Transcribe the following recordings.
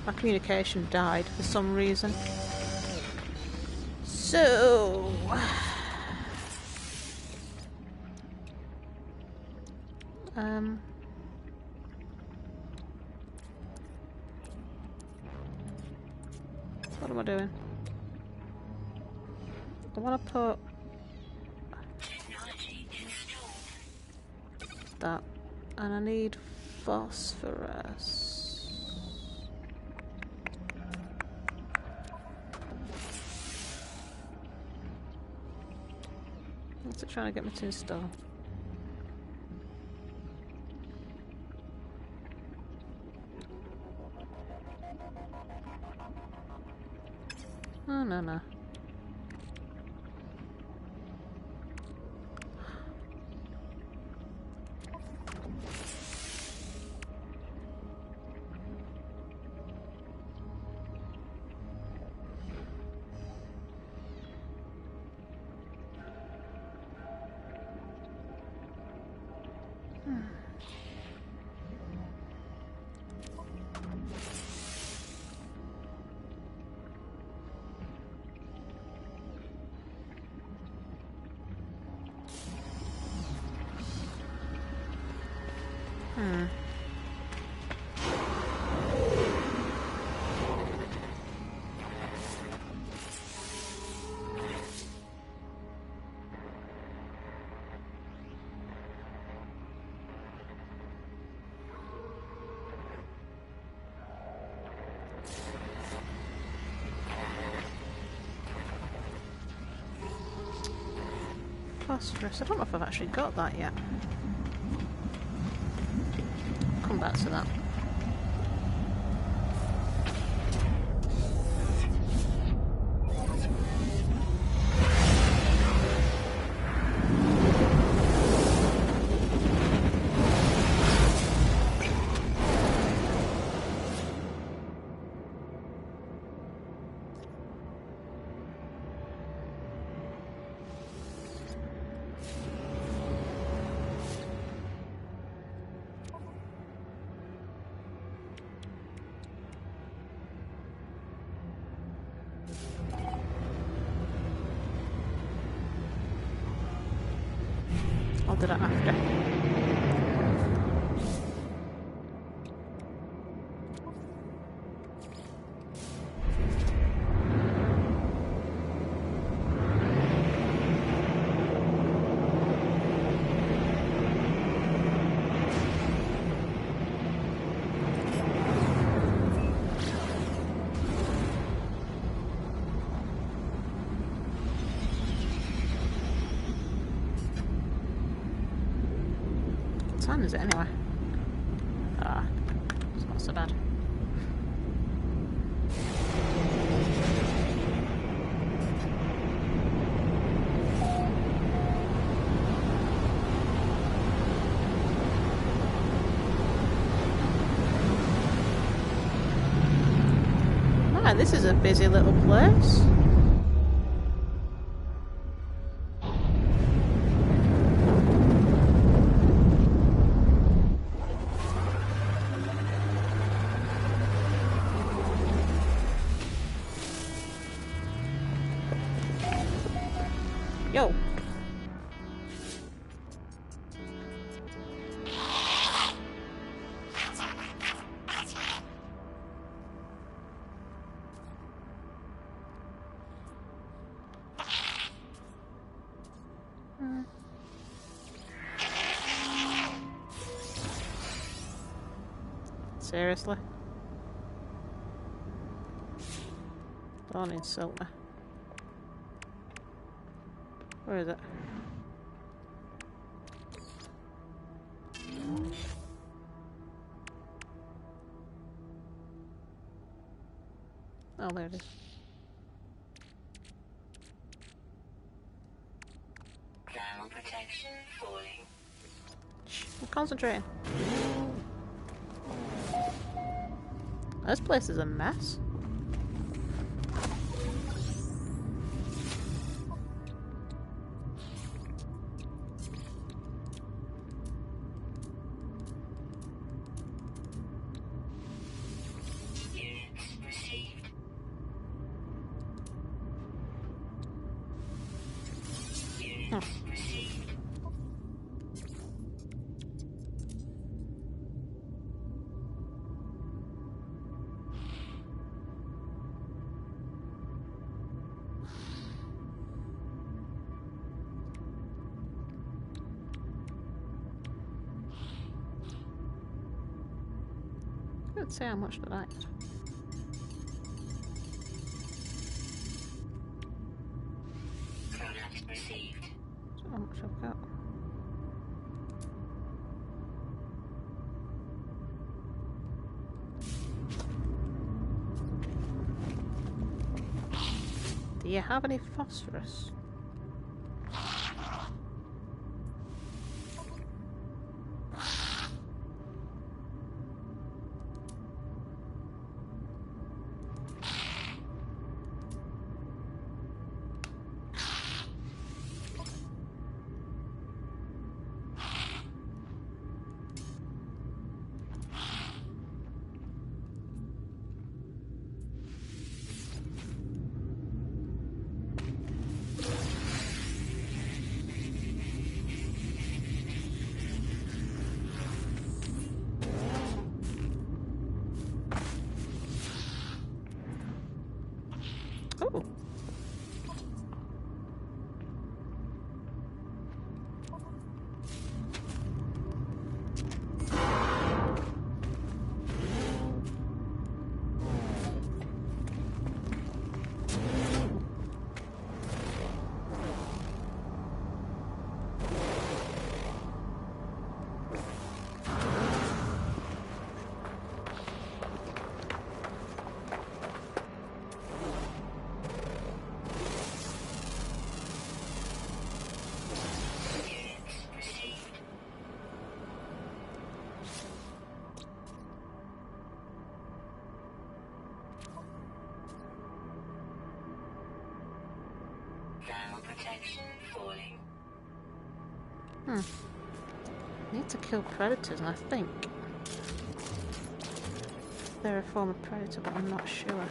My communication died for some reason. So... what am I doing? I want to put... that. And I need phosphorus. What's it trying to get me to install? Oh, no, no. Phosphorus. I don't know if I've actually got that yet. Come back to that. Or did I after? What time is it anyway? Ah, it's not so bad. Ah, this is a busy little place. Yo. Seriously? Don't insult me. Where is it? Oh, there it is. Thermal protection falling. Shh, I'm concentrating. This place is a mess. Unit Received. Let's see how much for that. Product received. So how much I've got. Do you have any phosphorus? Oh. Thermal protection falling. Need to kill predators, and I think they're a form of predator, but I'm not sure.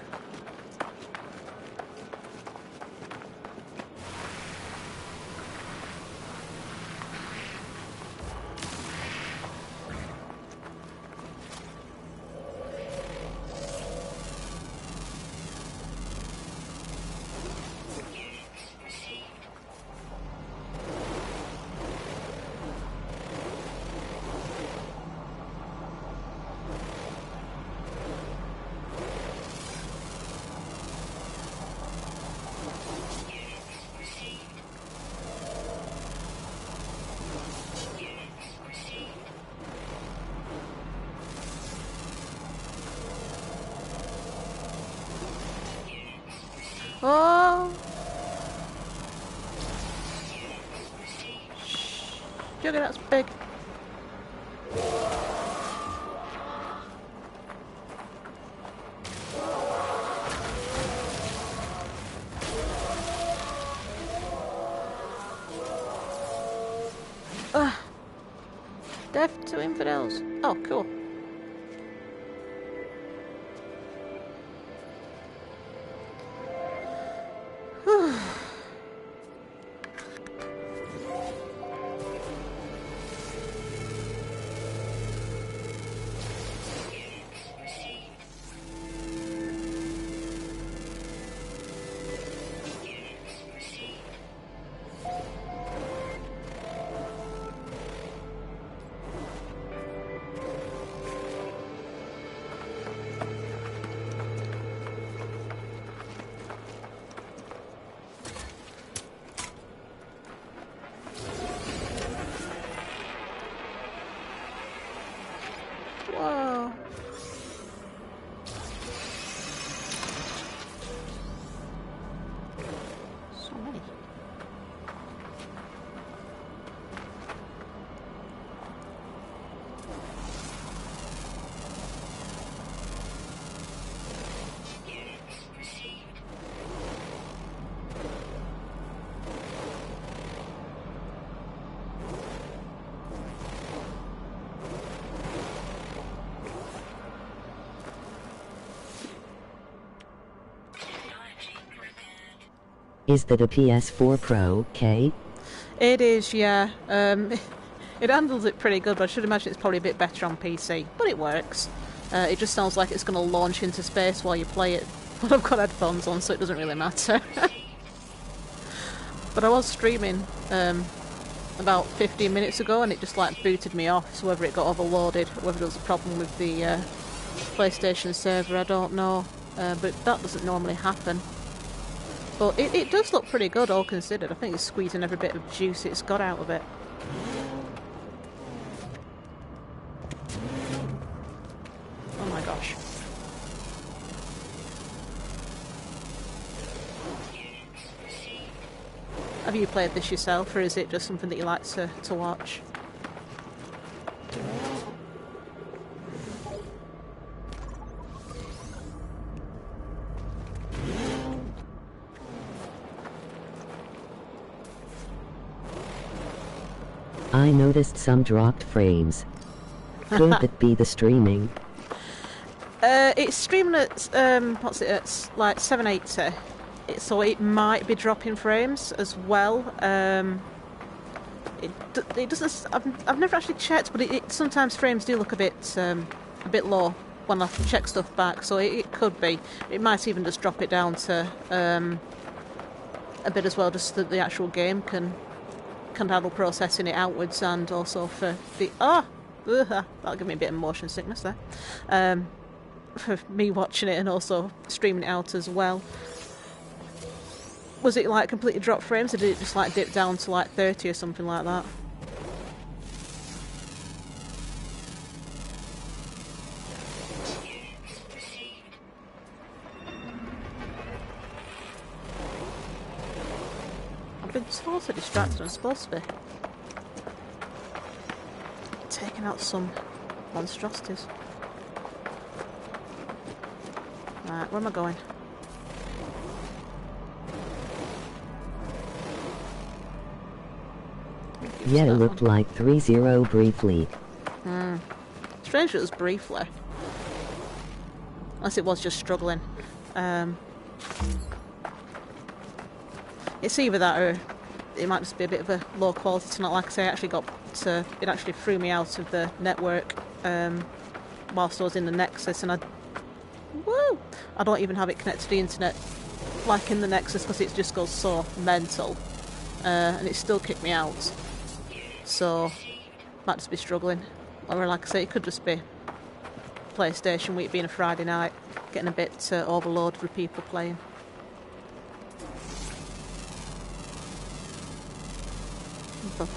Oh! Jugger, that's big. Death to infidels. Oh, cool. Whoa. So many. Is that a PS4 Pro, K? It is, yeah. It handles it pretty good, but I should imagine it's probably a bit better on PC. But it works. It just sounds like it's going to launch into space while you play it. But I've got headphones on, so it doesn't really matter. But I was streaming about 15 minutes ago, and it just like booted me off. So whether it got overloaded, whether there was a problem with the PlayStation server, I don't know. But that doesn't normally happen. But it does look pretty good, all considered. I think it's squeezing every bit of juice it's got out of it. Oh my gosh. Have you played this yourself, or is it just something that you like to watch? I noticed some dropped frames. Could it be the streaming? It's streaming at what's it? It's like 780. So it might be dropping frames as well. It doesn't. I've never actually checked, but it sometimes frames do look a bit low when I check stuff back. So it could be. It might even just drop it down to a bit as well, just so that the actual game can handle processing it outwards, and also for the that'll give me a bit of motion sickness there. For me watching it and also streaming it out as well. Was it like completely dropped frames, or did it just like dip down to like 30 or something like that? I've been so distracted. I'm supposed to be taking out some monstrosities. Right, where am I going? Yeah, it looked like 3-0 briefly. Strange it was briefly. Unless it was just struggling. It's either that, or it might just be a bit of a low quality tonight. Like I say, I actually it actually threw me out of the network whilst I was in the Nexus, and I don't even have it connected to the internet like in the Nexus, because it just goes so mental, and it still kicked me out. So might just be struggling, or like I say, it could just be PlayStation Week being a Friday night, getting a bit overloaded with people playing. But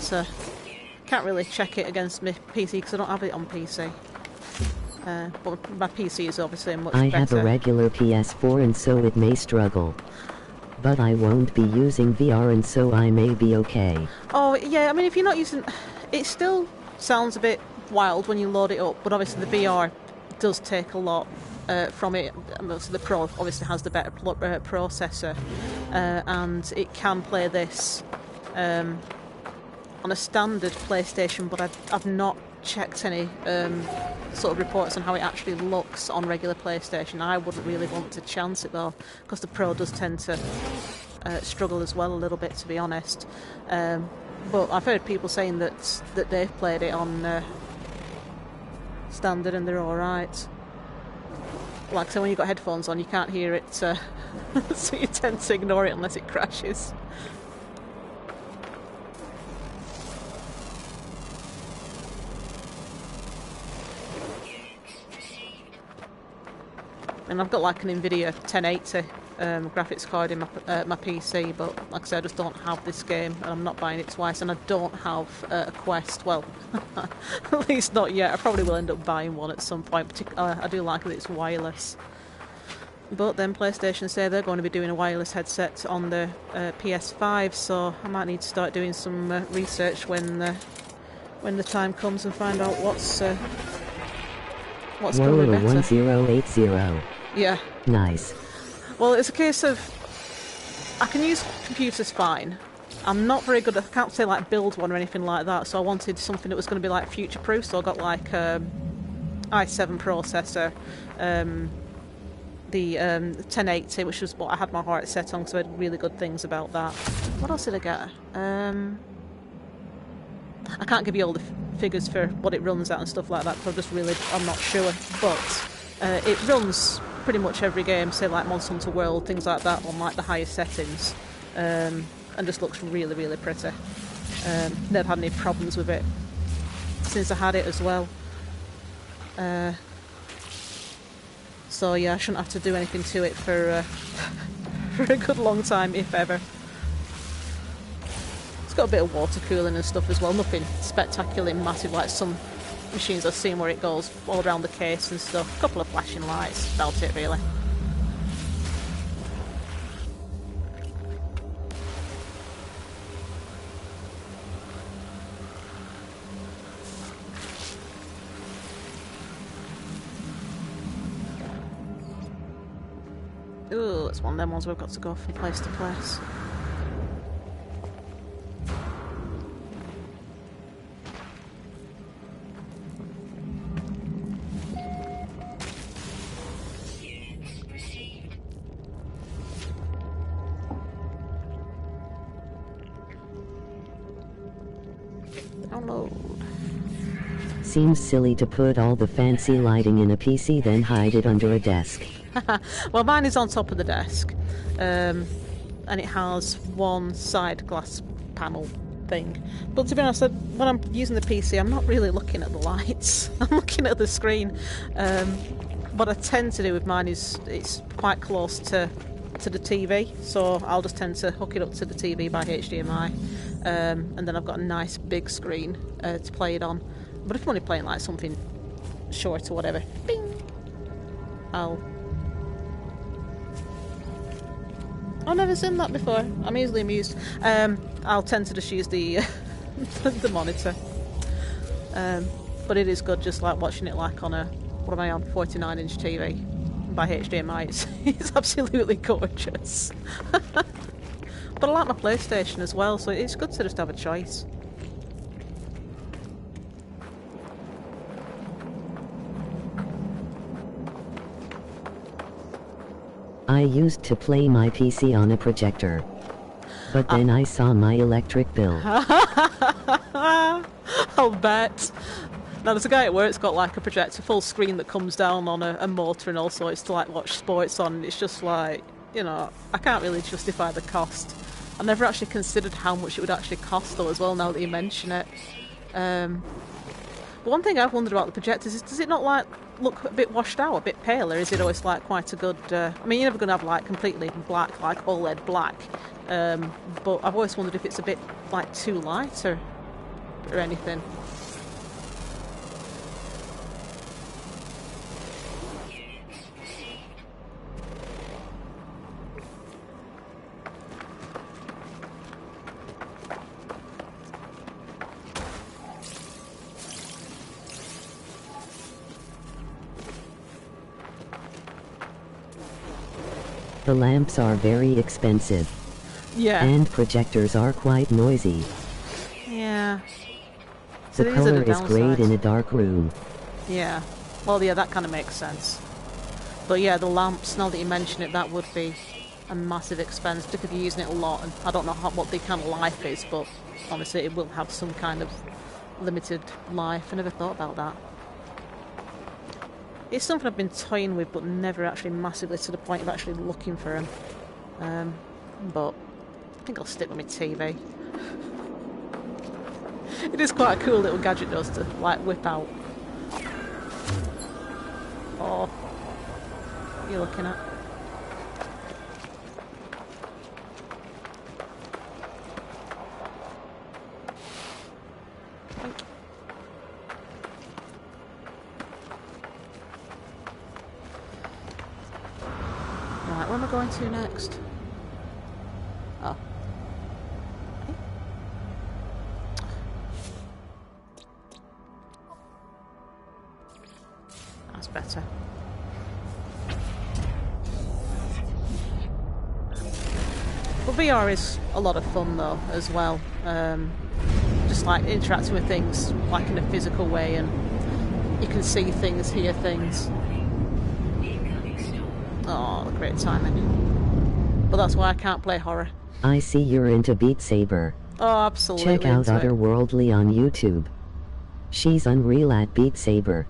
can't really check it against my PC because I don't have it on PC. But my PC is obviously much better. I have a regular PS4, and so it may struggle. But I won't be using VR, and so I may be okay. Oh yeah, I mean, if you're not using, it still sounds a bit wild when you load it up, but obviously the VR does take a lot from it. The Pro obviously has the better processor, and it can play this on a standard PlayStation, but I've not checked any sort of reports on how it actually looks on regular PlayStation. I wouldn't really want to chance it though, because the Pro does tend to struggle as well a little bit, to be honest. But I've heard people saying that they've played it on standard and they're alright. Like I say, when you've got headphones on, you can't hear it, so you tend to ignore it unless it crashes. And I've got like an NVIDIA 1080 graphics card in my PC, but like I said, I just don't have this game, and I'm not buying it twice, and I don't have a Quest. Well, at least not yet. I probably will end up buying one at some point. I do like that it's wireless. But then PlayStation say they're going to be doing a wireless headset on the PS5, so I might need to start doing some research when the time comes and find out what's probably better. 1080. Yeah. Nice. Well, it's a case of I can use computers fine. I'm not very good at, I can't say like build one or anything like that, so I wanted something that was going to be like future proof, so I got like i7 processor, the 1080, which was what I had my heart set on, because I heard really good things about that. What else did I get? I can't give you all the figures for what it runs at and stuff like that, because I'm not sure. But it runs pretty much every game, say like Monster Hunter World, things like that, on like the highest settings, and just looks really, really pretty. Never had any problems with it since I had it as well. So yeah, I shouldn't have to do anything to it for for a good long time, if ever. It's got a bit of water cooling and stuff as well. Nothing spectacularly massive like some machines I've seen where it goes all around the case and stuff. A couple of flashing lights, about it really. Ooh, it's one of them ones we've got to go from place to place. Download. Seems silly to put all the fancy lighting in a PC then hide it under a desk. Well, mine is on top of the desk, and it has one side glass panel thing. But to be honest, when I'm using the PC, I'm not really looking at the lights. I'm looking at the screen. What I tend to do with mine is it's quite close to the TV, so I'll just tend to hook it up to the TV by HDMI, and then I've got a nice big screen to play it on. But if I'm only playing like something short or whatever, bing, I've never seen that before. I'm easily amused. I'll tend to just use the the monitor. But it is good, just like watching it like on a, what am I on, 49-inch TV by HDMI. It's absolutely gorgeous. But I like my PlayStation as well, so it's good to just have a choice. I used to play my PC on a projector, but then I saw my electric bill. I'll bet. Now there's a guy at work that's got like a projector full screen that comes down on a motor and all sorts to like watch sports on. It's just like, you know, I can't really justify the cost. I never actually considered how much it would actually cost though as well, now that you mention it. But one thing I've wondered about the projectors is, does it not like look a bit washed out, a bit paler? Is it always like quite a good, I mean, you're never going to have like completely black, like OLED black, but I've always wondered if it's a bit like too light or anything. The lamps are very expensive. Yeah. And projectors are quite noisy. Yeah. So The these are color the is great in downsides. a dark room. Yeah. Well, yeah, that kind of makes sense. But yeah, the lamps, now that you mention it, that would be a massive expense, particularly if you're using it a lot. And I don't know what the kind of life is, but honestly, it will have some kind of limited life. I never thought about that. It's something I've been toying with, but never actually massively to the point of actually looking for them. But I think I'll stick with my TV. It is quite a cool little gadget, does, to like whip out. Oh, what are you looking at? Thank you. Right, where am I going to next? Oh. That's better. But VR is a lot of fun though, as well. Just like interacting with things like in a physical way, and you can see things, hear things. Oh, great timing. But that's why I can't play horror. I see you're into Beat Saber. Oh, absolutely. Check out into it. Otherworldly on YouTube. She's unreal at Beat Saber.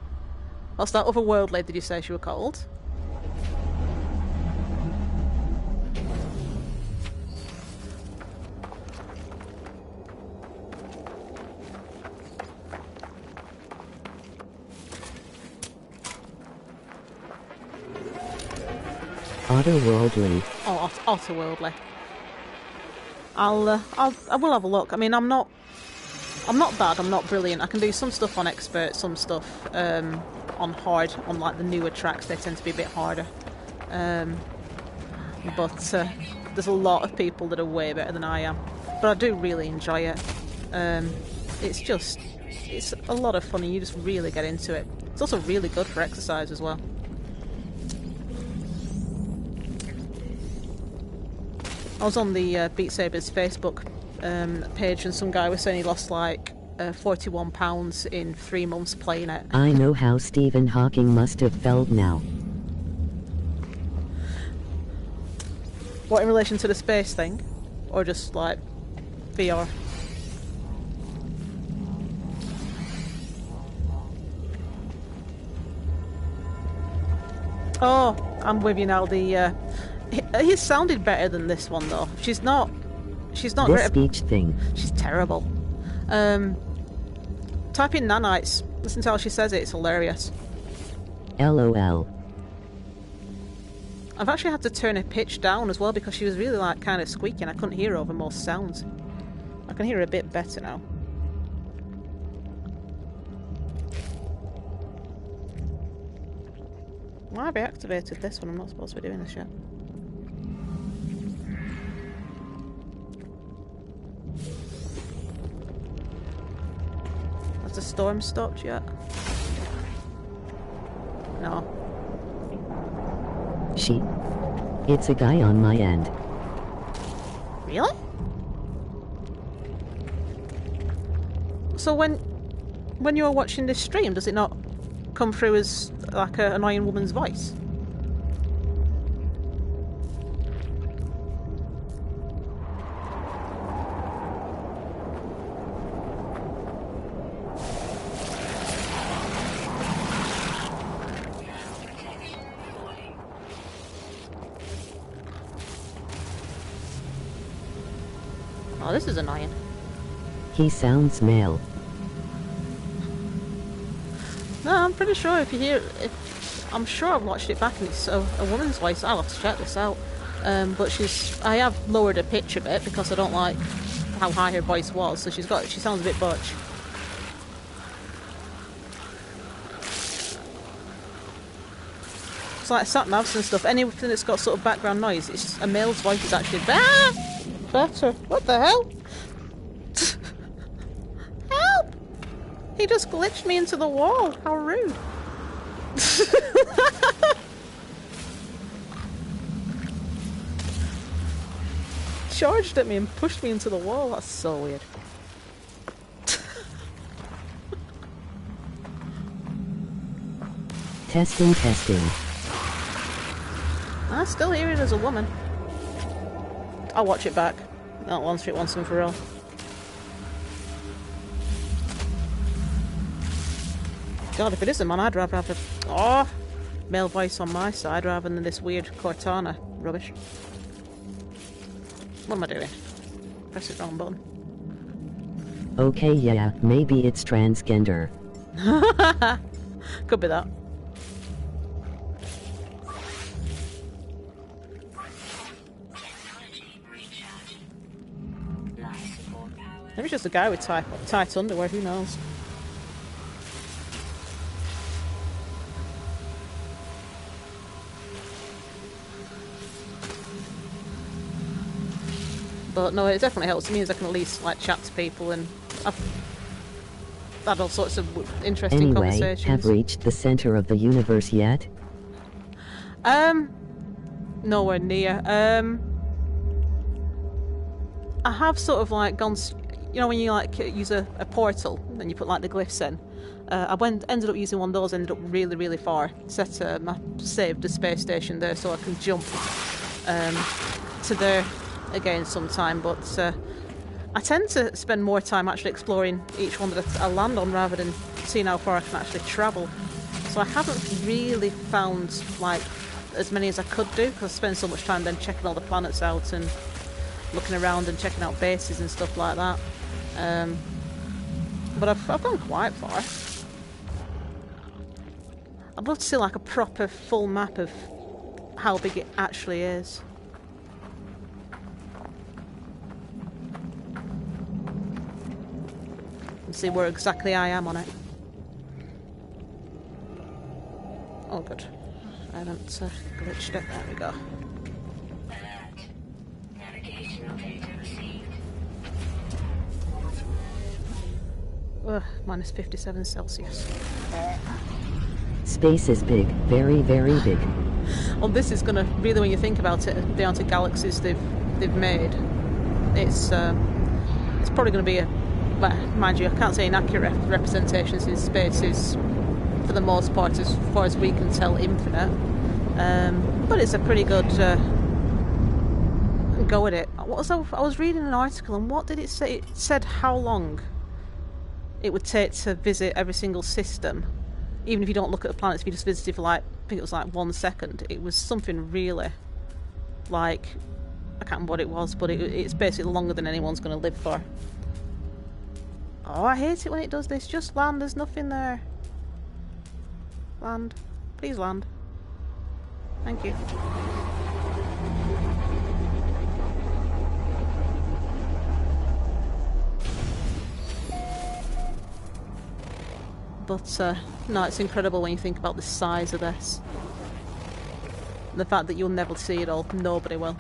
What's that otherworldly? Did you say she were called? Otherworldly. Oh, otherworldly. I will have a look. I mean, I'm not bad. I'm not brilliant. I can do some stuff on expert, some stuff on hard. On like the newer tracks, they tend to be a bit harder. But there's a lot of people that are way better than I am. But I do really enjoy it. It's a lot of fun, and you just really get into it. It's also really good for exercise as well. I was on the Beat Saber's Facebook page, and some guy was saying he lost like 41 pounds in 3 months playing it. I know how Stephen Hawking must have felt now. What, in relation to the space thing? Or just like VR? Oh, I'm with you now. He sounded better than this one though. She's not This great. speech thing. She's terrible. Type in nanites. Listen to how she says it. It's hilarious. LOL. I've actually had to turn her pitch down as well because she was really like kind of squeaking. I couldn't hear her over most sounds. I can hear her a bit better now. Why have I activated this when I'm not supposed to be doing this yet? Has the storm stopped yet? No. It's a guy on my end. Really? So when you're watching this stream, does it not come through as like an annoying woman's voice? Oh, this is annoying. He sounds male. No, I'm pretty sure if you hear, I'm sure I've watched it back and it's a woman's voice. I'll have to check this out. But I have lowered her pitch a bit because I don't like how high her voice was. So she sounds a bit butch. It's like sat navs and stuff. Anything that's got sort of background noise, it's just, a male's voice is actually better. What the hell? Help! He just glitched me into the wall. How rude. Charged at me and pushed me into the wall. That's so weird. Testing. I still hear it as a woman. I'll watch it back. Not once and for all. God, if it is a man, I'd rather have a male voice on my side rather than this weird Cortana rubbish. What am I doing? Press the wrong button. Okay, yeah, maybe it's transgender. Could be that. Maybe it's just a guy with tight underwear, who knows? But no, it definitely helps. It means I can at least like chat to people, and I've had all sorts of interesting conversations. Have reached the center of the universe yet? Nowhere near. I have sort of like gone, you know, when you like use a portal and you put like the glyphs in. Ended up using one of those, ended up really, really far. Saved the space station there so I can jump to there again sometime, but I tend to spend more time actually exploring each one that I land on rather than seeing how far I can actually travel. So I haven't really found like as many as I could do because I spend so much time then checking all the planets out and looking around and checking out bases and stuff like that. But I've gone quite far. I'd love to see like a proper full map of how big it actually is. And see where exactly I am on it. Oh good. I haven't glitched it. There we go. Alert. Navigational data received. Ugh, minus 57 Celsius. Space is big, very, very big. Well, this is going to really, when you think about it, the amount of galaxies they've made, it's probably going to be a, well, mind you, I can't say inaccurate representation since space is, for the most part, as far as we can tell, infinite. But it's a pretty good go at it. I was reading an article, and what did it say? It said how long it would take to visit every single system, even if you don't look at the planets. If you just visited for like, I think it was like 1 second. It was something really, like, I can't remember what it was, but it's basically longer than anyone's going to live for. Oh, I hate it when it does this. Just land. There's nothing there. Land. Please land. Thank you. But, no, it's incredible when you think about the size of this. And the fact that you'll never see it all. Nobody will.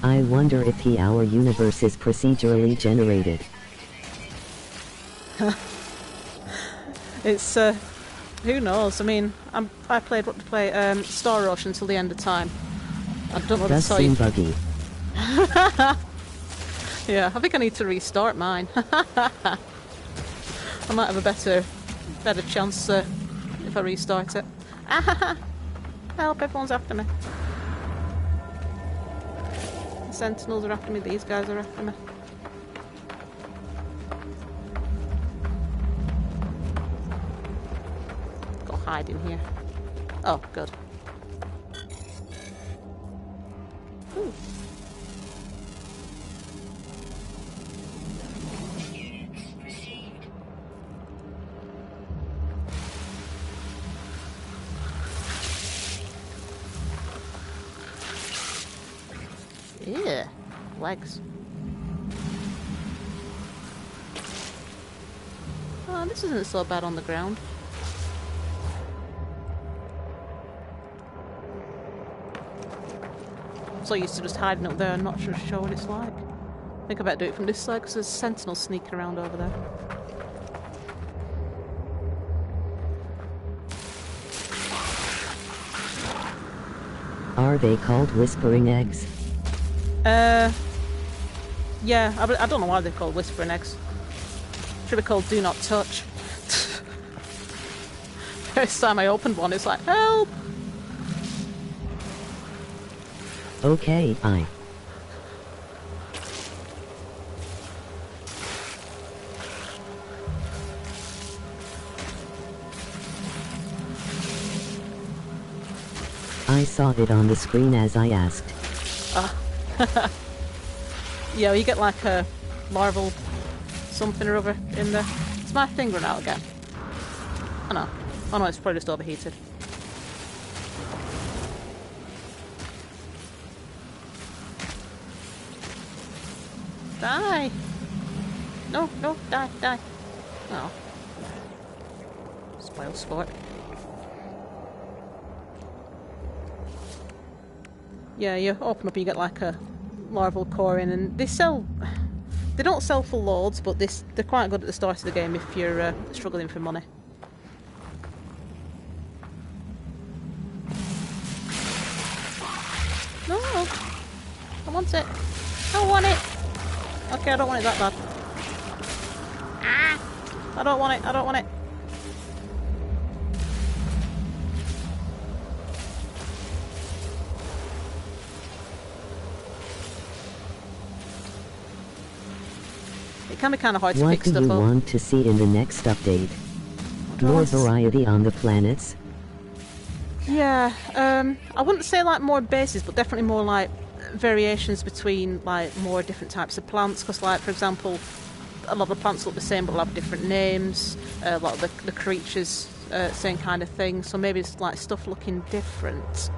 I wonder if our universe is procedurally generated. It's, who knows? I mean, I played Star Rush until the end of time. I don't know what to Does tell you. seem buggy. Yeah, I think I need to restart mine. I might have a better chance if I restart it. Help, everyone's after me. The Sentinels are after me, these guys are after me. Go hide in here. Oh, good. Ooh. Units received. Yeah, legs. Oh, this isn't so bad on the ground. I'm so used to just hiding up there and not sure what it's like. I think I better do it from this side because there's sentinels sneaking around over there. Are they called whispering eggs? Yeah, I don't know why they're called whispering eggs. Should be called do not touch. First time I opened one, it's like, help! Okay, I saw it on the screen as I asked. Yeah, you get like a larval something or other in there. Is my thing run out again? Oh no. Oh no, it's probably just overheated. Die! No, no, die, die. Oh. Spoil sport. Yeah, you open up, you get like a larval core in, and they sell. They don't sell for loads, but they're quite good at the start of the game if you're struggling for money. No, I want it. I want it. Okay, I don't want it that bad. Ah! I don't want it. I don't want it. It can be kind of hard to pick stuff up. What do you want to see in the next update? More variety on the planets? Yeah, I wouldn't say like more bases, but definitely more like variations between like more different types of plants. Because like, for example, a lot of the plants look the same but will have different names. A lot of the creatures, same kind of thing. So maybe it's like stuff looking different.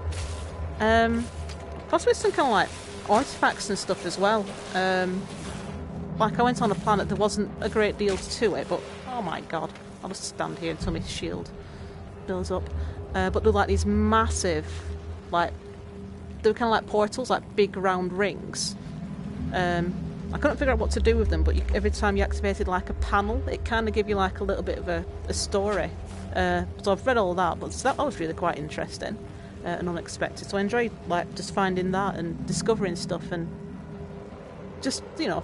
Possibly some kind of like artifacts and stuff as well. Like I went on a planet, there wasn't a great deal to it, but oh my god, I'll just stand here until my shield builds up. But they're like these massive, like, they were kind of like portals, like big round rings. I couldn't figure out what to do with them, but every time you activated like a panel, it kind of gave you like a little bit of a story. So I've read all that, but that was really quite interesting and unexpected. So I enjoyed like just finding that and discovering stuff, and just, you know,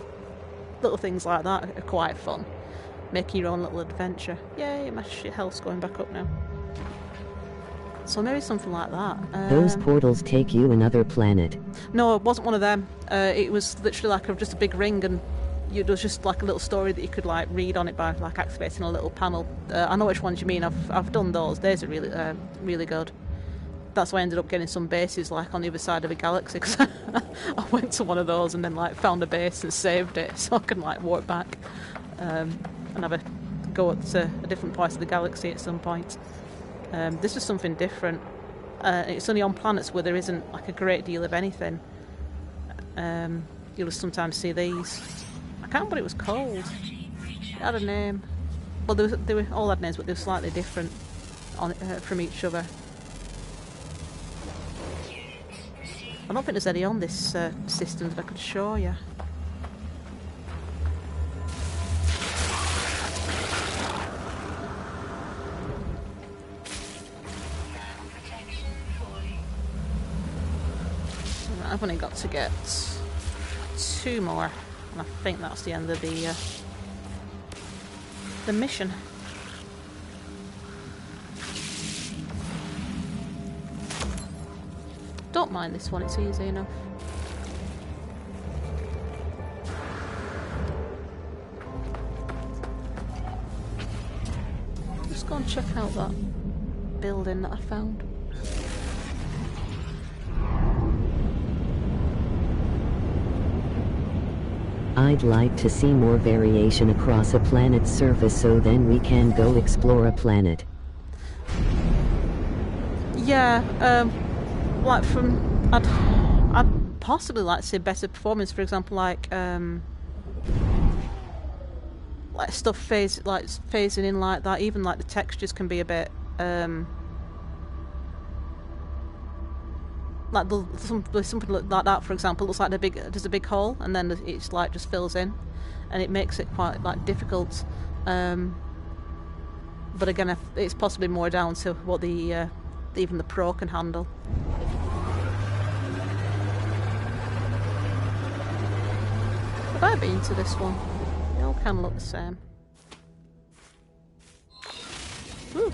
little things like that are quite fun. Making your own little adventure. Yay, my health's going back up now. So maybe something like that. Those portals take you another planet. No, it wasn't one of them. It was literally like just a big ring, and there was just like a little story that you could like read on it by like activating a little panel. I know which ones you mean. I've done those. Those are really really good. That's why I ended up getting some bases like on the other side of the galaxy, because I went to one of those and then like found a base and saved it, so I can like walk back and have a go to a different part of the galaxy at some point. This is something different. It's only on planets where there isn't like a great deal of anything. You'll sometimes see these. I can't remember what it was called. It had a name. Well, they were all had names, but they were slightly different from each other. I don't think there's any on this system that I could show you. I've only got to get 2 more, and I think that's the end of the mission. Don't mind this one, it's easy enough. Just go and check out that building that I found. I'd like to see more variation across a planet's surface, so then we can go explore a planet. Yeah, like I'd possibly like to see better performance. For example, like stuff phasing in like that. Even like the textures can be a bit like something like that. For example, looks like there's a big hole, and then it's like just fills in, and it makes it quite like difficult. But again, it's possibly more down to what even the Pro can handle. Have I been to this one? They all kind of look the same. Woo.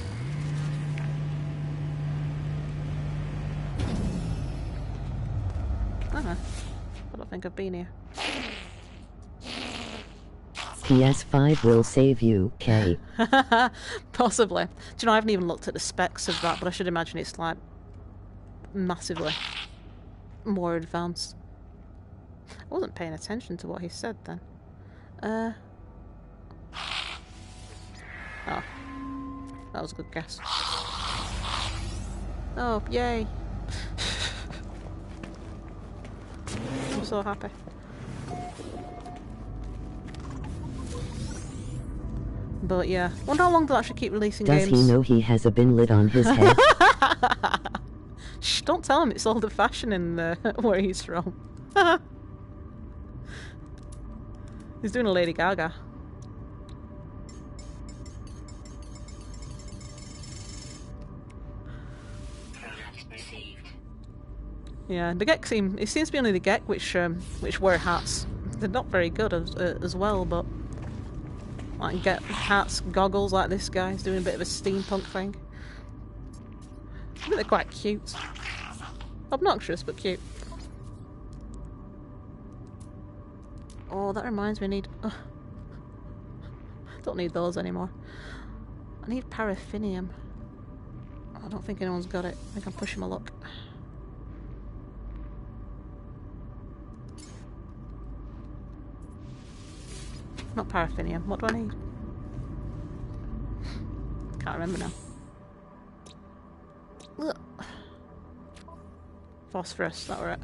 I don't think I've been here. PS5 will save you, K. Possibly. Do you know, I haven't even looked at the specs of that, but I should imagine it's like massively more advanced. I wasn't paying attention to what he said then. Oh, that was a good guess. Oh, yay. I'm so happy. But yeah, wonder how long they'll actually keep releasing Does games. he know he has a bin lid on his head? Shh, don't tell him it's older fashion in where he's from. He's doing a Lady Gaga. Product received. Yeah, the Gek it seems to be only the Gek which wear hats. They're not very good as well, but like get hats, goggles like this guy's doing a bit of a steampunk thing. I think they're quite cute. Obnoxious, but cute. Oh, that reminds me, I need... don't need those anymore. I need paraffinium. I don't think anyone's got it. I think I'm pushing my luck. Not paraffinium. What do I need? Can't remember now. Ugh. Phosphorus, that were it.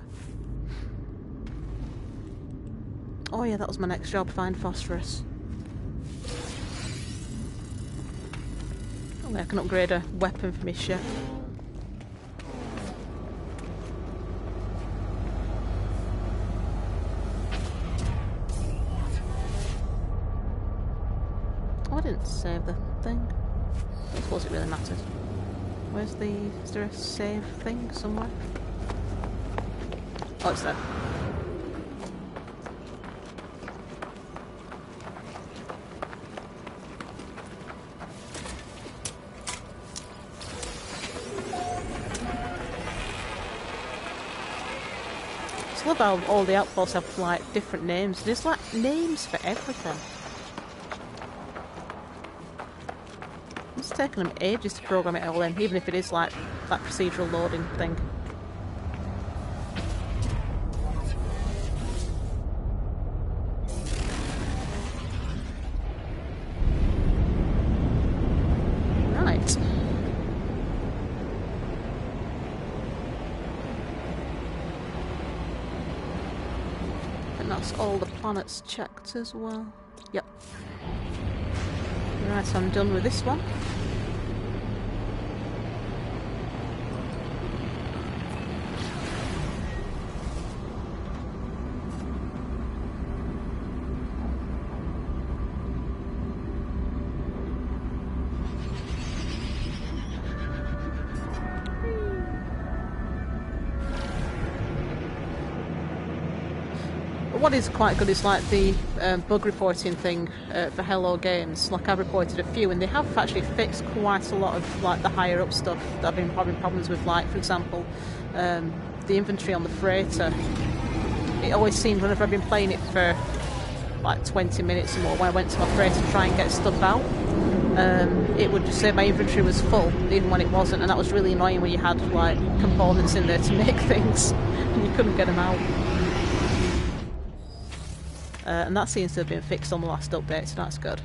Oh yeah, that was my next job, find phosphorus. Oh, I can upgrade a weapon for my ship. Oh, I didn't save the thing. I suppose it really matters. Where's the... is there a save thing somewhere? Oh, it's there. I love how all the outposts have like different names. There's like names for everything. It's taken them ages to program it all in, even if it is like that procedural loading thing. Right. And that's all the planets checked as well. Yep. Right, I'm done with this one. What is quite good is like the bug reporting thing for Hello Games. Like I've reported a few, and they have actually fixed quite a lot of like the higher up stuff that I've been having problems with. Like for example, the inventory on the freighter. It always seemed whenever I've been playing it for like 20 minutes or more, when I went to my freighter to try and get stuff out, it would just say my inventory was full even when it wasn't, and that was really annoying when you had like components in there to make things and you couldn't get them out. And that seems to have been fixed on the last update, so that's good.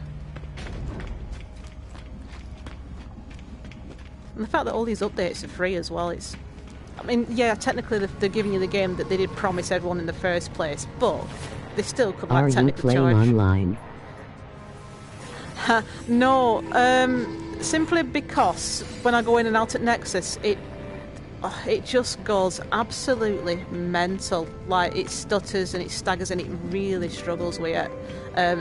And the fact that all these updates are free as well, it's... I mean, yeah, technically they're giving you the game that they did promise everyone in the first place, but they still could like technically charge. Are you playing online? No, simply because when I go in and out at Nexus, it just goes absolutely mental. Like, it stutters and it staggers and it really struggles with it.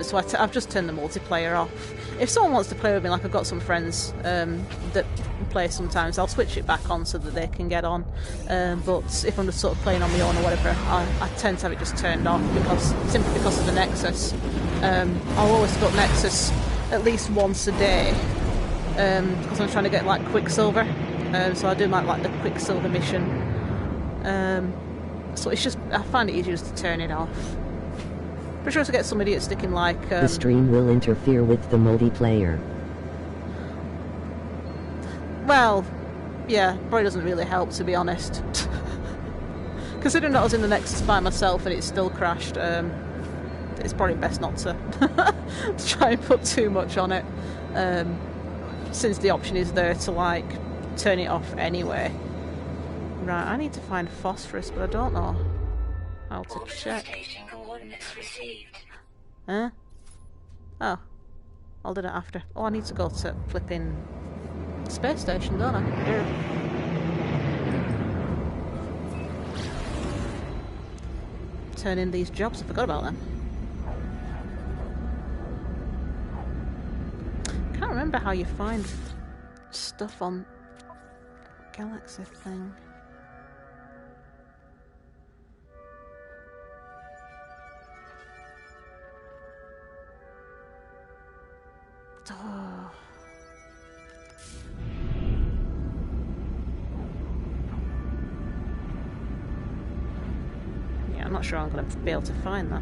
So I've just turned the multiplayer off. If someone wants to play with me, like I've got some friends that play sometimes, I'll switch it back on so that they can get on. But if I'm just sort of playing on my own or whatever, I tend to have it just turned off simply because of the Nexus. I'll always go to Nexus at least once a day because I'm trying to get like Quicksilver. So I do like the Quicksilver mission. So it's just, I find it easier just to turn it off. Pretty sure to get some idiot sticking like... the stream will interfere with the multiplayer. Well, yeah, probably doesn't really help, to be honest. Considering that I was in the Nexus by myself and it still crashed, it's probably best not to try and put too much on it. Since the option is there to like turn it off anyway. Right, I need to find phosphorus, but I don't know how to check. Station coordinates received. Huh? Oh. I'll do it after. Oh, I need to go to flipping space station, don't I? Turn in these jobs. I forgot about them. Can't remember how you find stuff on Galaxy thing. Oh. Yeah, I'm not sure I'm going to be able to find that.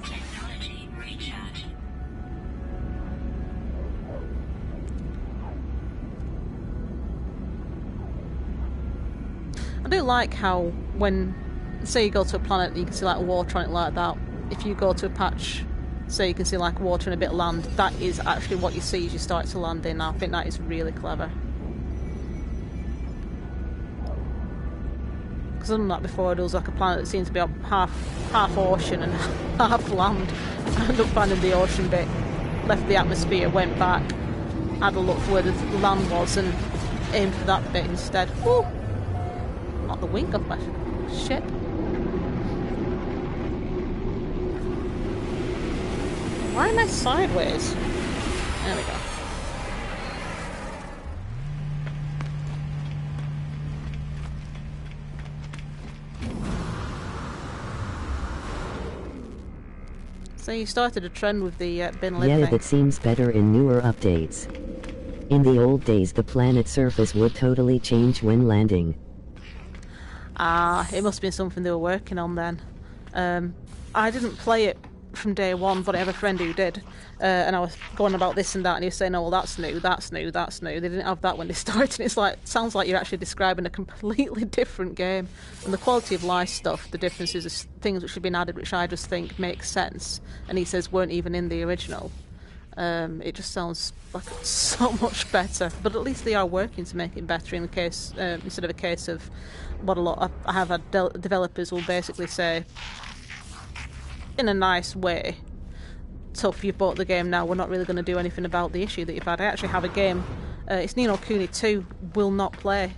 Technology recharge. I do like how when, say you go to a planet and you can see like water on it like that, if you go to a patch, say you can see like water and a bit of land, that is actually what you see as you start to land in. I think that is really clever. Because other than that before, there was like a planet that seemed to be on half ocean and half land. I ended up finding the ocean bit, left the atmosphere, went back, had a look for where the land was and aimed for that bit instead. Woo! Not the wing of my ship. Why am I sideways? There we go. So you started a trend with the bin lid Yeah, thing. that seems better in newer updates. In the old days, the planet's surface would totally change when landing. Ah, it must have been something they were working on then. I didn't play it from day one, but I have a friend who did. And I was going about this and that, and he was saying, oh, well, that's new, that's new, that's new. They didn't have that when they started. It's like, sounds like you're actually describing a completely different game. And the quality of life stuff, the differences are things which have been added, which I just think make sense. And he says weren't even in the original. It just sounds like it's so much better. But at least they are working to make it better in the case, instead of a case of what a lot I have had developers will basically say, in a nice way, tough, you've bought the game now, we're not really going to do anything about the issue that you've had. I actually have a game, it's Ni no Kuni 2, will not play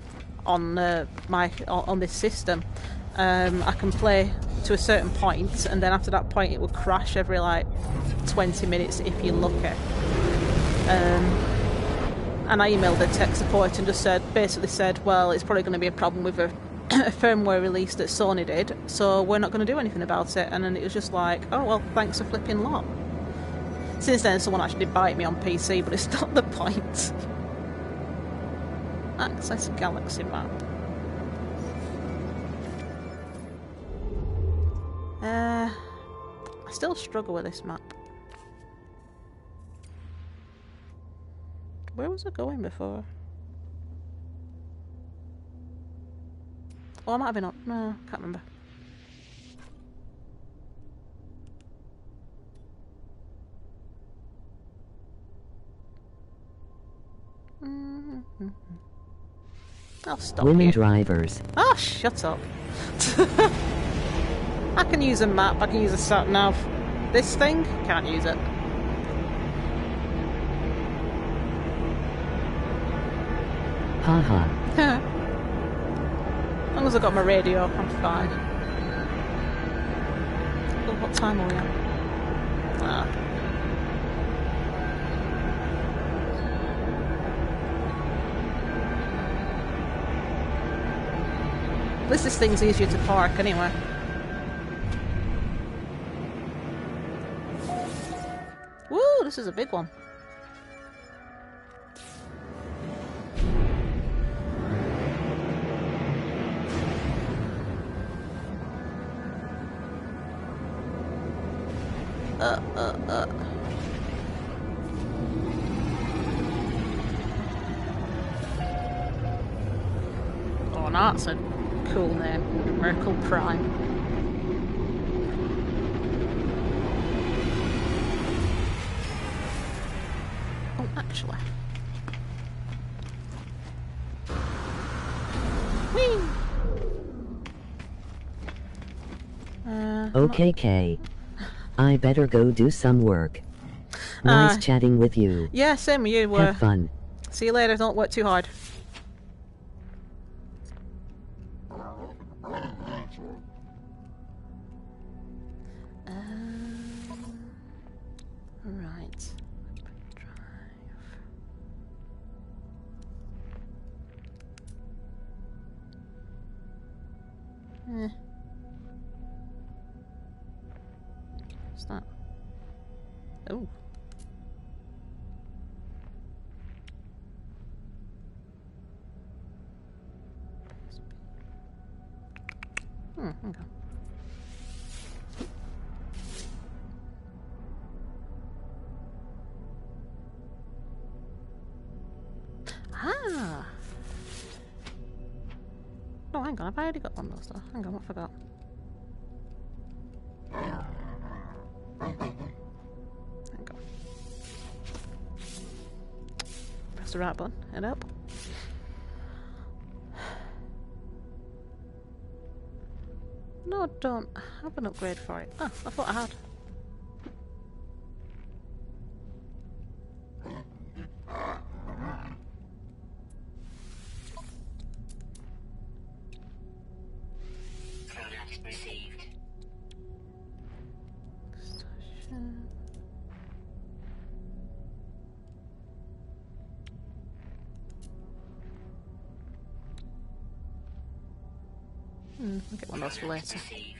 on on this system. I can play to a certain point, and then after that point it will crash every like 20 minutes if you're lucky. And I emailed the tech support and just basically said, well, it's probably going to be a problem with a firmware release that Sony did, so we're not going to do anything about it. And then it was just like, oh well, thanks a flipping lot. Since then someone actually did bite me on PC, but it's not the point. Access Galaxy map. I still struggle with this map. Where was I going before? Oh, I might have been on... No, can't remember. I'll stop Women here. drivers. Oh, shut up. I can use a map, I can use a sat-nav. This thing? Can't use it. Haha. As long as I've got my radio, I'm fine. Oh, what time are we at? Ah. At least this thing's easier to park anyway. Woo, this is a big one. Oh, that's a cool name. Merkel Prime. Oh, actually. Whee! I'm not- Okay, Kay. I better go do some work. Nice chatting with you. Yeah, same with you. Have fun. See you later. Don't work too hard. Right. Drive. What's that? Oh. Okay. Ah. Oh, hang on. Have I already got one of those though? Hang on, I forgot. Hang on. Press the right button. Head up. No, I don't have an upgrade for it. Oh, I thought I had. Product received. Station. I'll get one of those for later. Received.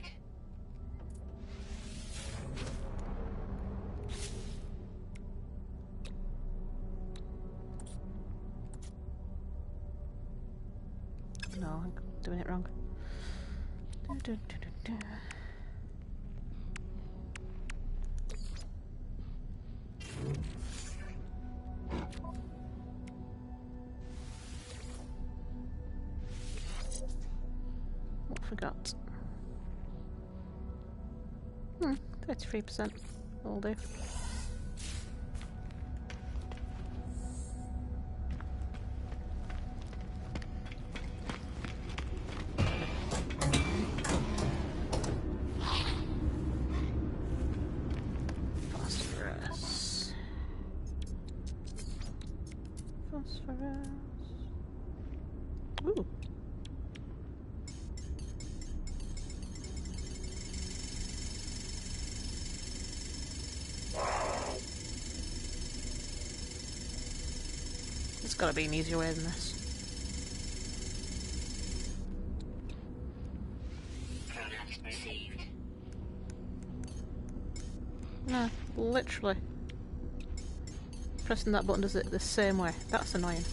No, I'm doing it wrong. What I forgot? 33%. Will do. Phosphorus. Phosphorus. Ooh. There's gotta be an easier way than this. Product received. No, literally. Pressing that button does it the same way. That's annoying.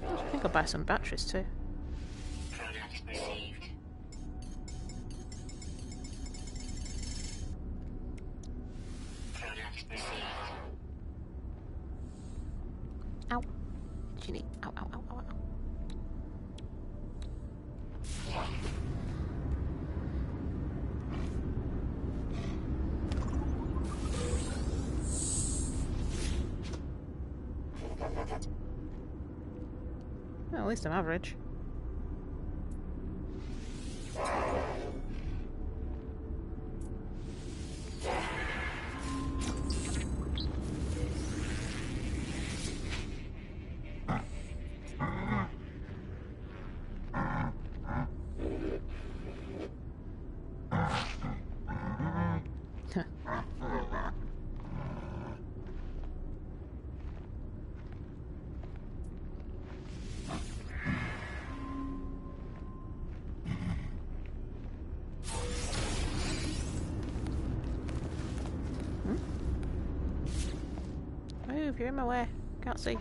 I think I'll buy some batteries too. Product received. Product received. Ow. Ginny. Ow, ow, ow, ow, ow. Well, at least I'm average. Move, you're in my way. Can't see.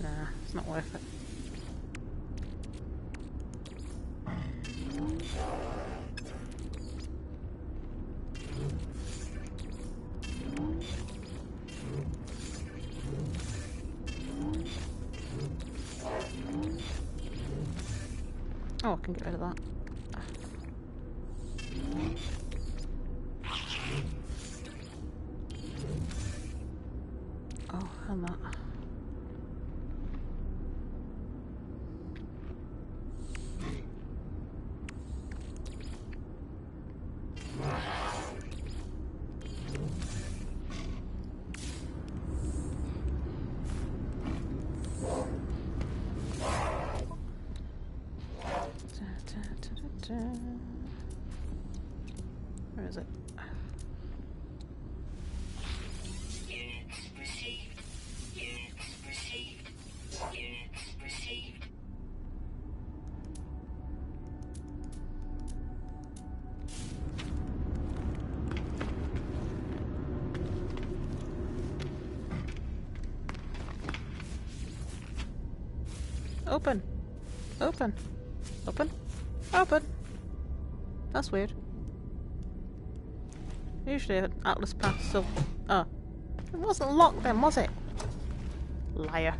Nah, it's not worth it. Oh, I can get rid of that. Oh, and that. Where is it? Units received. Units received. Units received. Open! Open! Open! Open! That's weird. Usually an Atlas path, so... Oh. It wasn't locked then, was it? Liar.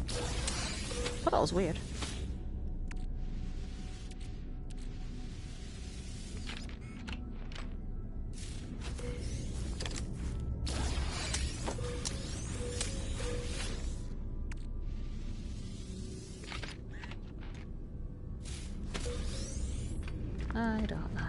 Thought that was weird. I don't know.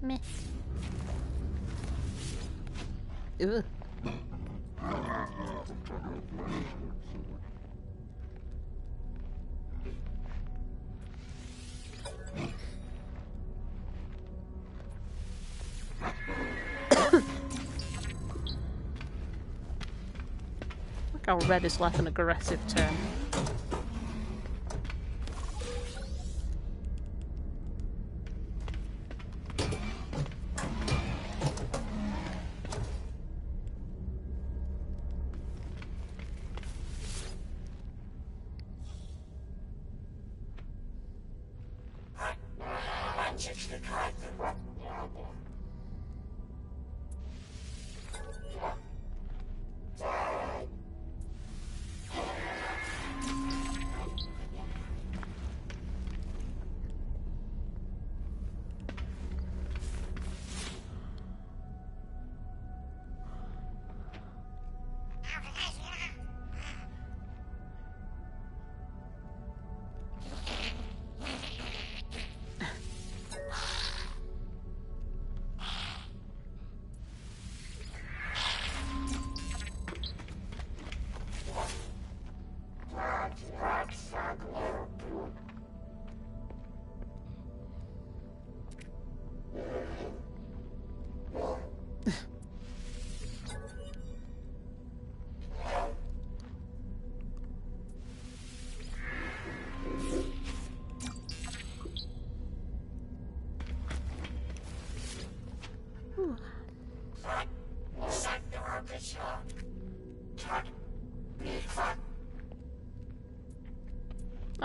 Meh. Ugh. Look how red is like an aggressive term.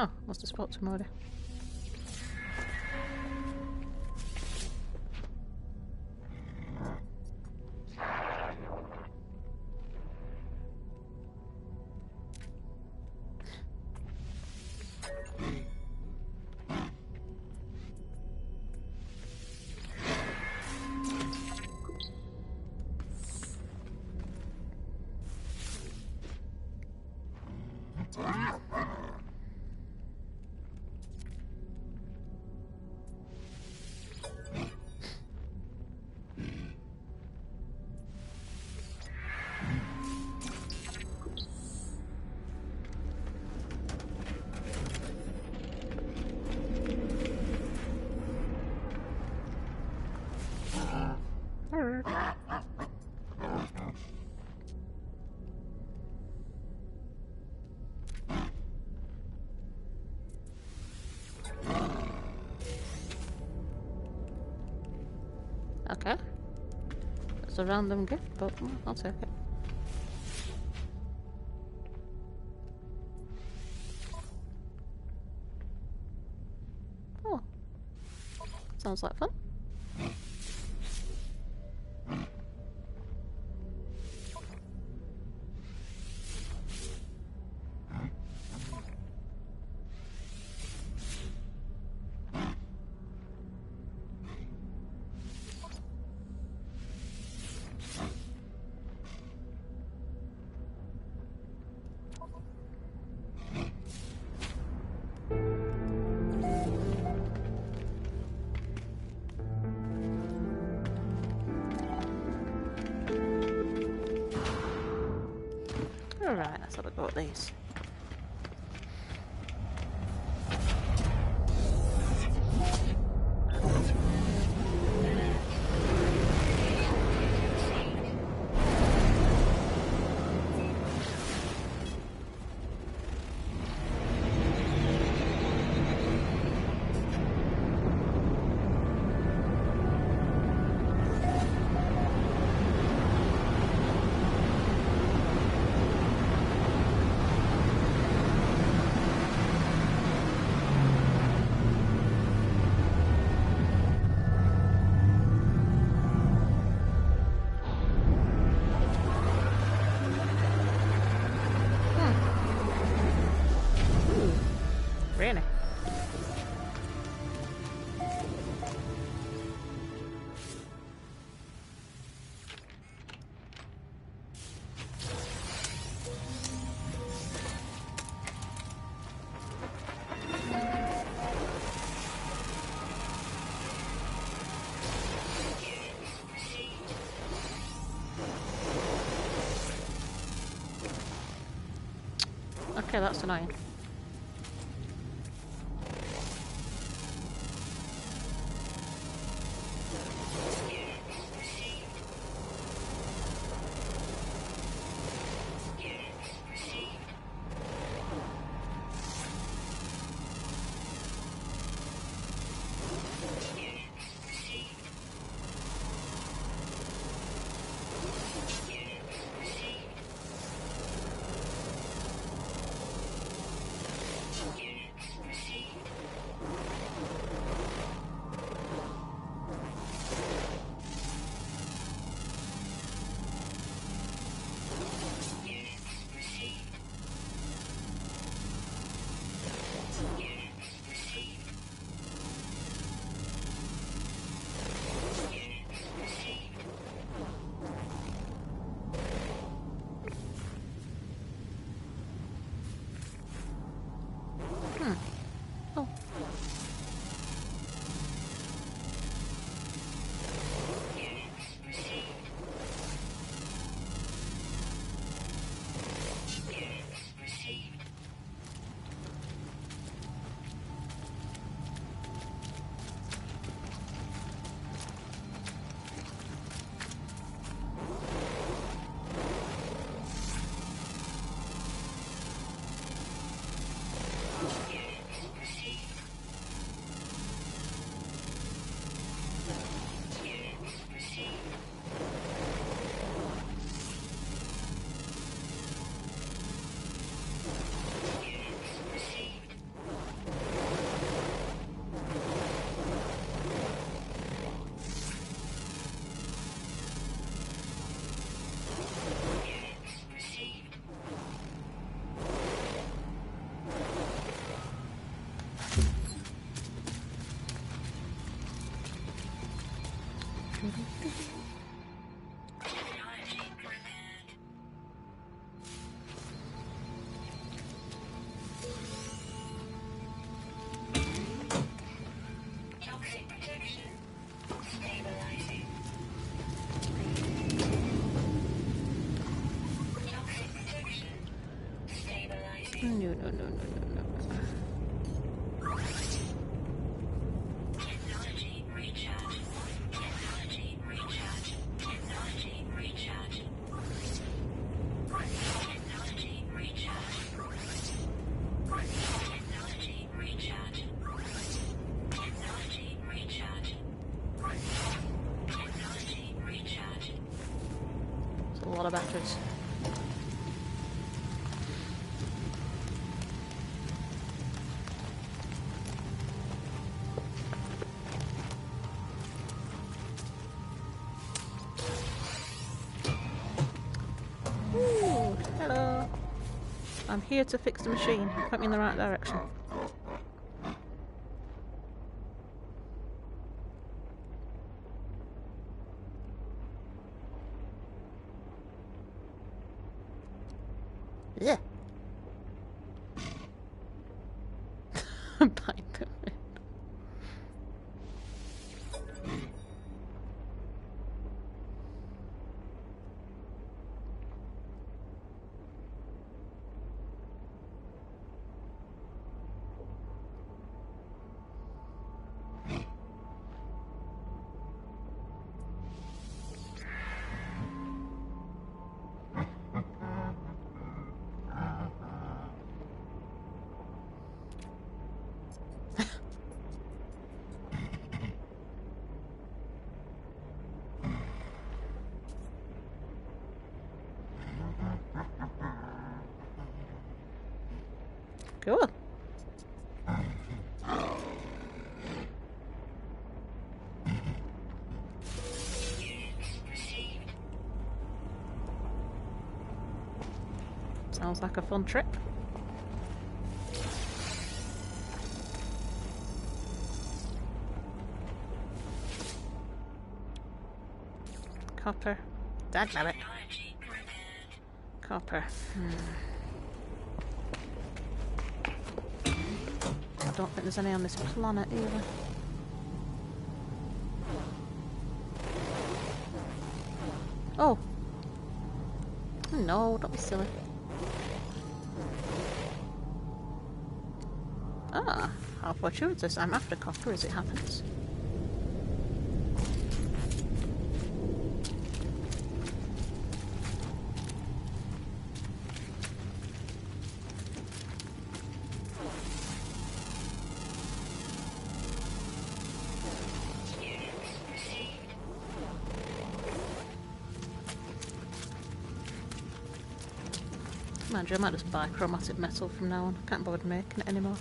Oh, must have spoke to him already. Okay. It's a random gift, but I'll take it. Oh. Sounds like fun. Alright, let's have a go at these. Really? Okay, that's annoying. Oh. Toxic protection. Stabilizing. Toxic protection. Stabilizing. No, no, no, no, no, no. Technology recharge. Technology recharge. Technology recharge. Technology recharge. Technology recharge. Technology recharge. Technology lot of batteries. Ooh, hello. I'm here to fix the machine. Point me in the right direction. Yeah. Pipe. Cool. Sounds like a fun trip. Copper. Dadnabbit. Copper. I don't think there's any on this planet either. Oh. No, don't be silly. Ah, how fortuitous. I'm after copper as it happens. Mind you, I might just buy chromatic metal from now on. I can't bother making it anymore.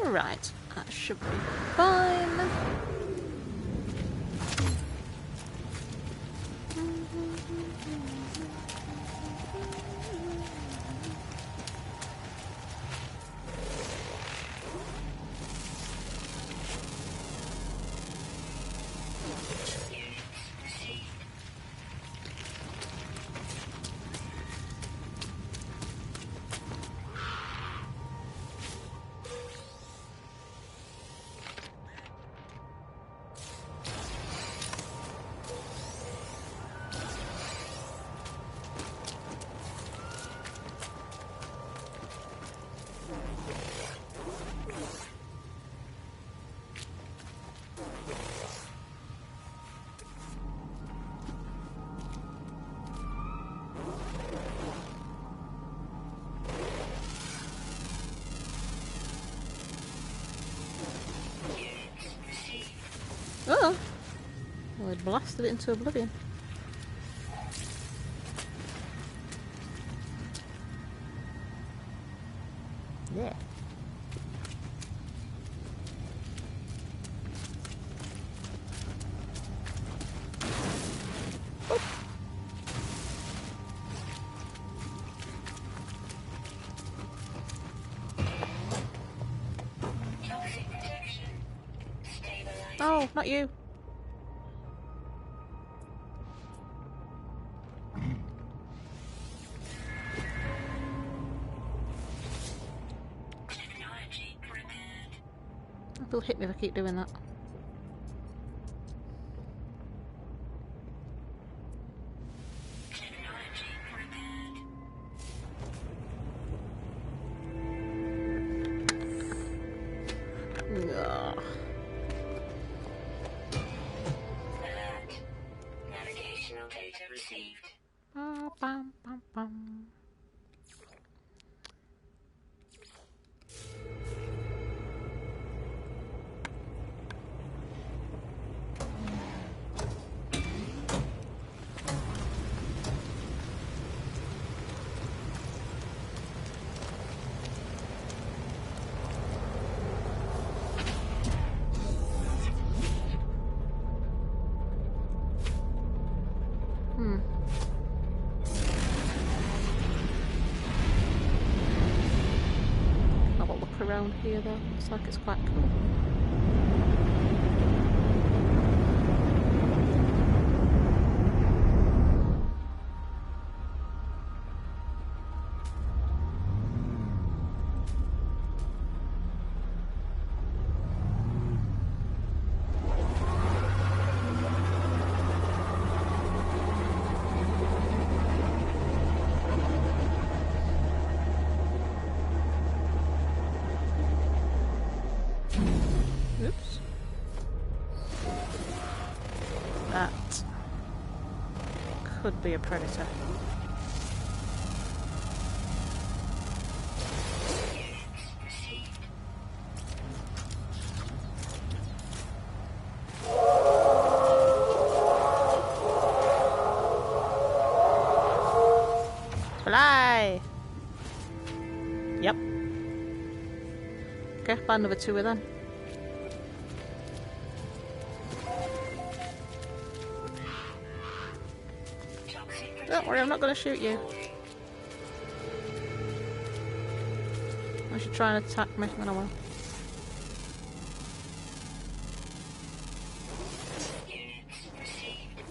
Right, that should be fine. Oh! Well, it blasted it into oblivion. Yeah. Toxic protection. Stabilizing. Oh, not you. Technology prepared. It'll hit me if I keep doing that. Technology prepared. Ugh. Alert. Navigational data received. Bum, bum, bum, bum. Have a look around here though. Looks like it's quite cool. Oops. That could be a predator. Fly! Yep. Okay, find another two of them. Toxic Don't worry, I'm not going to shoot you. Unless you try and attack me, then I will. units received.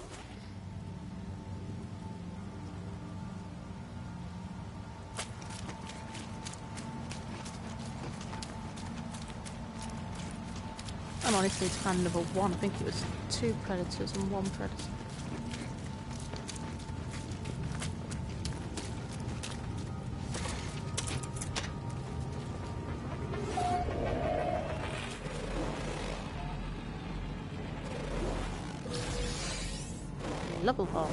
I'm honestly to find another one. I think it was two predators and one predator. Level hall.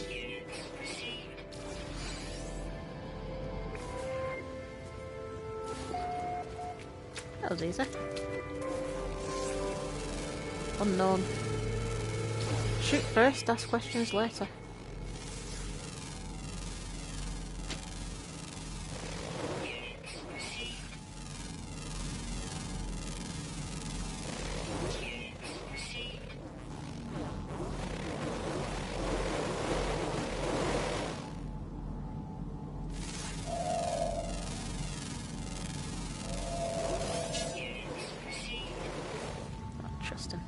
Units received. That was easy. Unknown. Shoot first, ask questions later. Units received. Units received. Units received. Not trusting.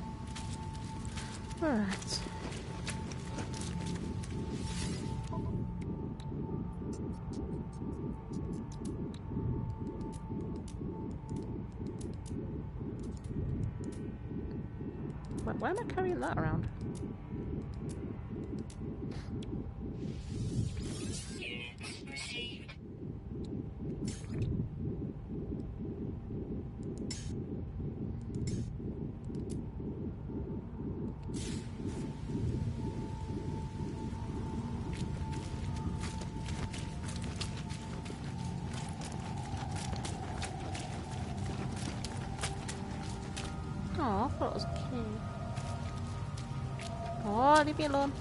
Alright. Why am I carrying that around? Units received. Oh, I thought it was a key. Oh, leave me alone.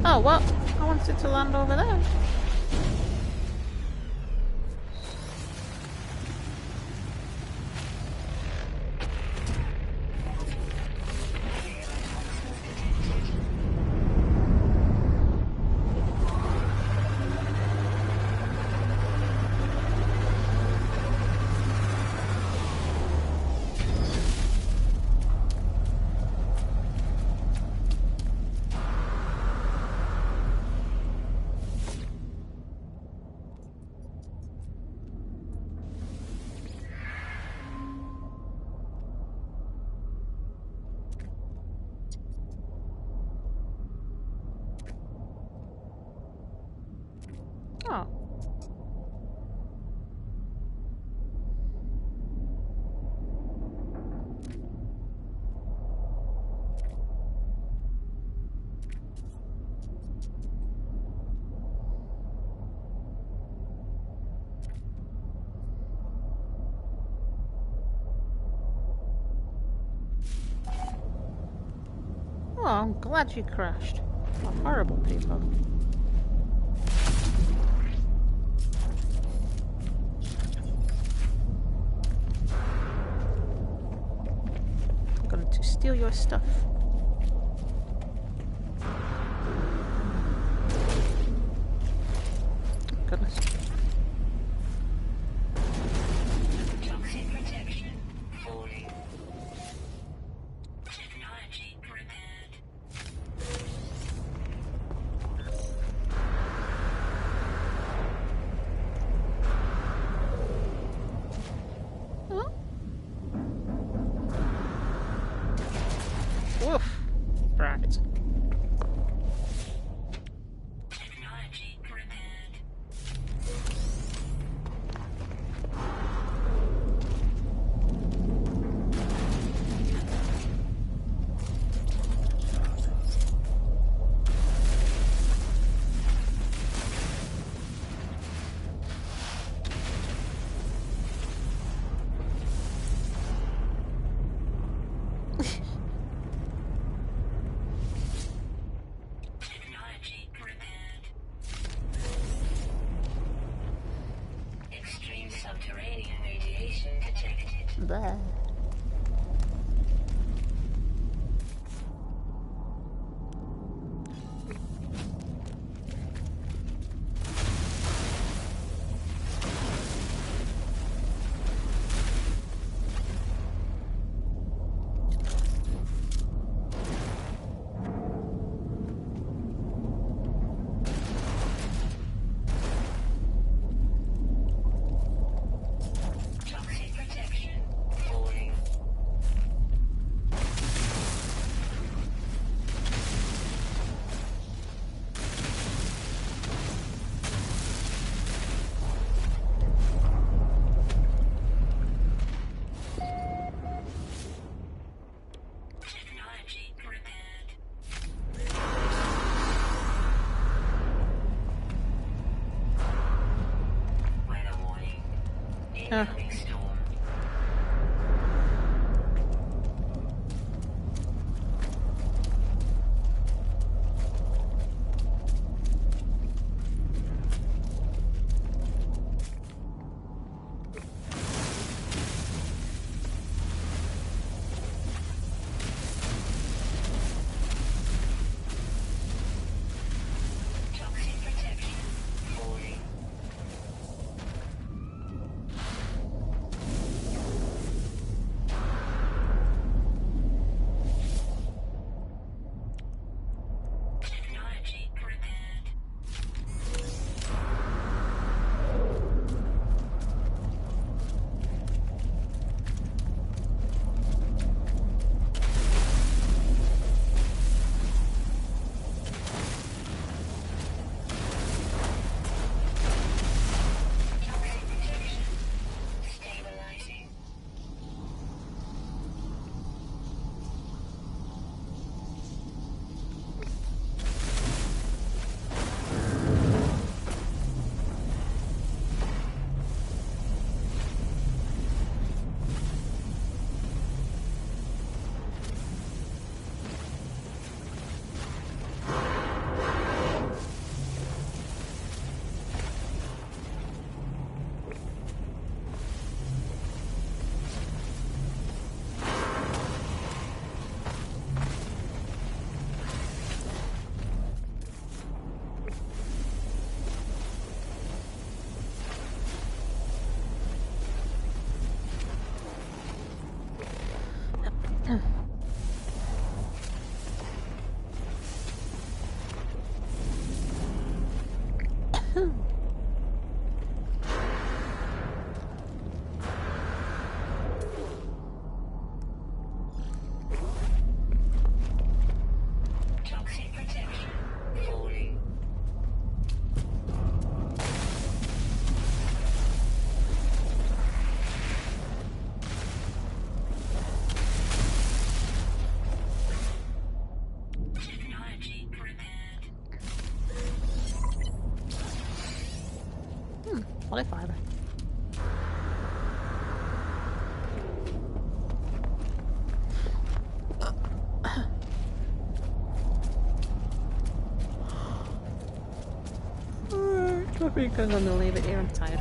Oh, what? I wanted to land over there. Oh. Oh, I'm glad you crashed. What horrible people. I'm going to steal your stuff. Goodness. Toxic protection falling. Technology prepared. Huh? Woof. Right. Technology prepared. Technology prepared. Extreme subterranean radiation detected. There. Yeah. Incoming storm. Toxic protection. Falling. Technology repaired. Toxic protection. Stabilizing. Toxic protection. Falling. Technology repaired. What if I ever? I think I'm gonna leave it here. I'm tired.